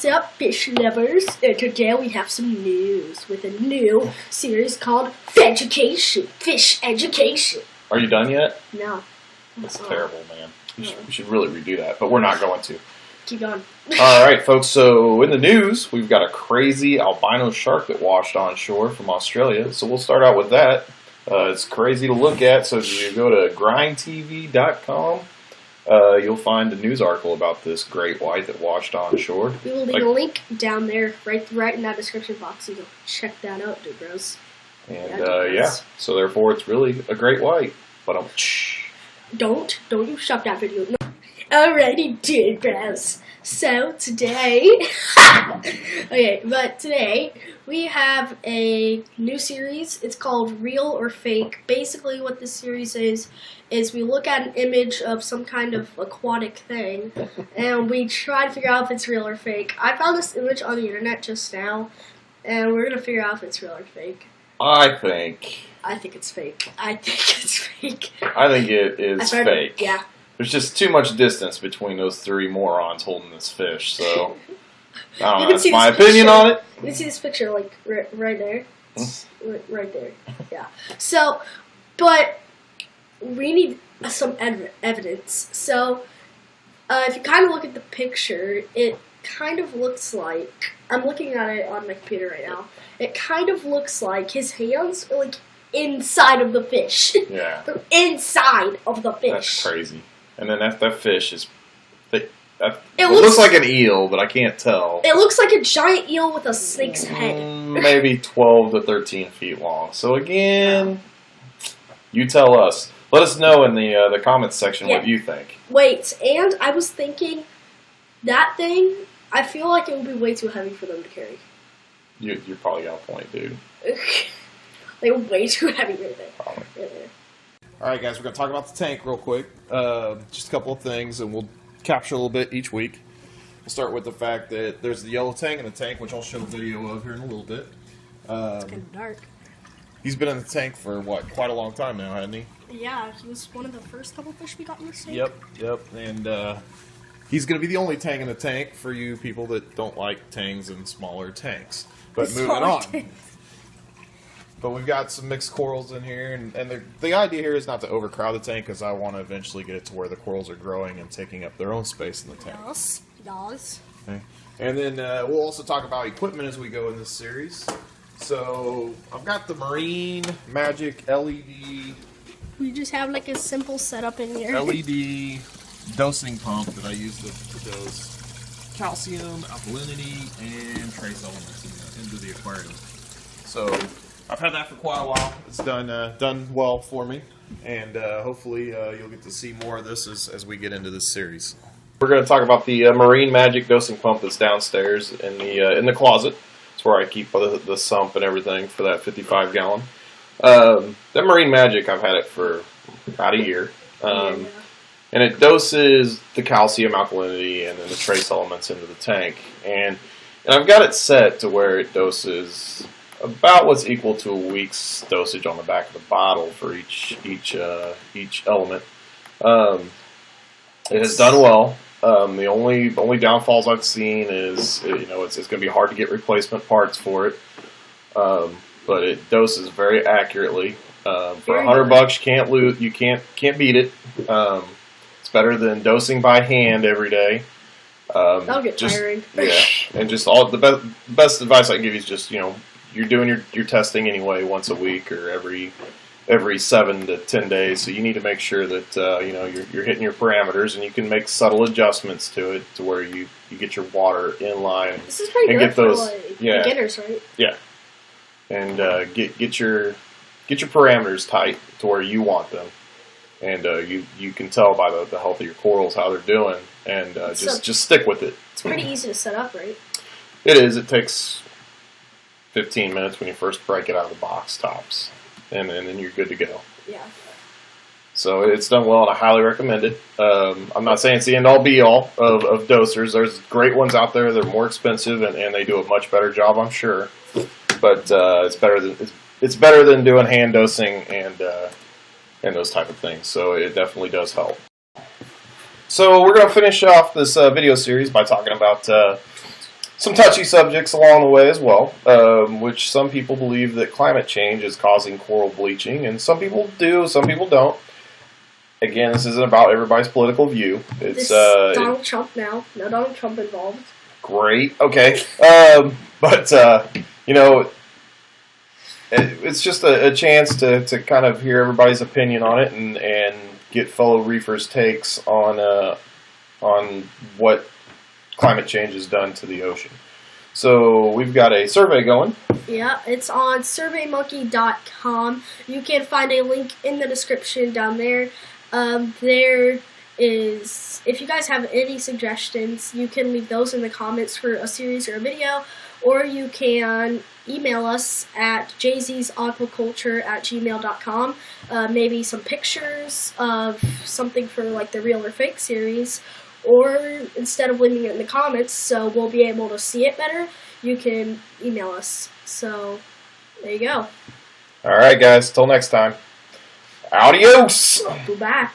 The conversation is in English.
What's up, fish lovers? And today we have some news with a new series called Feducation, Fish Education. Are you done yet? No. That's terrible, man. We should really redo that, but we're not going to. Keep going. All right, folks. So in the news, we've got a crazy albino shark that washed on shore from Australia. So we'll start out with that. It's crazy to look at. So if you go to grindtv.com, you'll find a news article about this great white that washed on shore. We will leave a link down there, right in that description box. So you can check that out, dude, bros. And yeah, so therefore it's really a great white. But don't you stop that video. No. Alrighty, dude, bros. So today, today we have a new series. It's called Real or Fake. Basically, what this series is we look at an image of some kind of aquatic thing, and we try to figure out if it's real or fake. I found this image on the internet just now, and we're gonna figure out if it's real or fake. I think it's fake. I think it's fake. I think it is fake. Yeah. There's just too much distance between those three morons holding this fish, so I don't know. That's my opinion on it. You can see this picture, like, right there. It's right there. Yeah. So, but we need some evidence. So, if you kind of look at the picture, it kind of looks like, I'm looking at it on my computer right now, it kind of looks like his hands are, like, inside of the fish. Yeah. They're inside of the fish. That's crazy. And then that fish is... It looks like an eel, but I can't tell. It looks like a giant eel with a snake's head. Maybe 12 to 13 feet long. So again, you tell us. Let us know in the comments section what you think. Wait, and I was thinking, that thing, I feel like it would be way too heavy for them to carry. You probably got a point, dude. They're way too heavy right there. Probably. Right there. Alright guys, we're going to talk about the tank real quick. Just a couple of things, and we'll capture a little bit each week. We'll start with the fact that there's the yellow tang in the tank, which I'll show a video of here in a little bit. It's kind of dark. He's been in the tank for, quite a long time now, hasn't he? Yeah, he was one of the first couple fish we got in this tank. Yep. And he's going to be the only tang in the tank for you people that don't like tangs in smaller tanks. But moving on. But we've got some mixed corals in here, and the idea here is not to overcrowd the tank, because I want to eventually get it to where the corals are growing and taking up their own space in the tank. Yes. Okay. And then we'll also talk about equipment as we go in this series. So I've got the Marine Magic LED. We just have like a simple setup in here. LED dosing pump that I use to dose calcium, alkalinity, and trace elements into the aquarium. So I've had that for quite a while. It's done well for me, and hopefully you'll get to see more of this as we get into this series. We're going to talk about the Marine Magic dosing pump that's downstairs in the closet. It's where I keep the sump and everything for that 55-gallon. That Marine Magic, I've had it for about a year, and it doses the calcium, alkalinity, and then the trace elements into the tank. And I've got it set to where it doses about what's equal to a week's dosage on the back of the bottle for each element. It has done well. The only downfalls I've seen is it's going to be hard to get replacement parts for it, but it doses very accurately. For $100, you can't beat it. It's better than dosing by hand every day. That'll get tiring. Yeah, and just all the best advice I can give you is just you're doing your testing anyway once a week or every 7 to 10 days, so you need to make sure that you're hitting your parameters, and you can make subtle adjustments to it to where you get your water in line. This is pretty good for beginners, right? Yeah, and get your parameters tight to where you want them, and you can tell by the health of your corals how they're doing, and just stick with it. It's pretty easy to set up, right? It is. It takes 15 minutes when you first break it out of the box tops, and then you're good to go. Yeah. So it's done well, and I highly recommend it. I'm not saying it's the end-all be-all of dosers. There's great ones out there. They're more expensive, and they do a much better job, I'm sure. But it's better than doing hand dosing and those type of things. So it definitely does help. So we're going to finish off this video series by talking about some touchy subjects along the way as well, which some people believe that climate change is causing coral bleaching, and some people do, some people don't. Again, this isn't about everybody's political view. It's Donald Trump now. No Donald Trump involved. Great. Okay. But you know, it's just a chance to kind of hear everybody's opinion on it and get fellow reefers' takes on what climate change has done to the ocean. So we've got a survey going. Yeah, it's on surveymonkey.com. You can find a link in the description down there. There is, if you guys have any suggestions, you can leave those in the comments for a series or a video, or you can email us at jzsaquaculture@gmail.com. Maybe some pictures of something for like the real or fake series, or instead of leaving it in the comments so we'll be able to see it better, you can email us. So there you go. All right, guys. Till next time. Adios. Goodbye.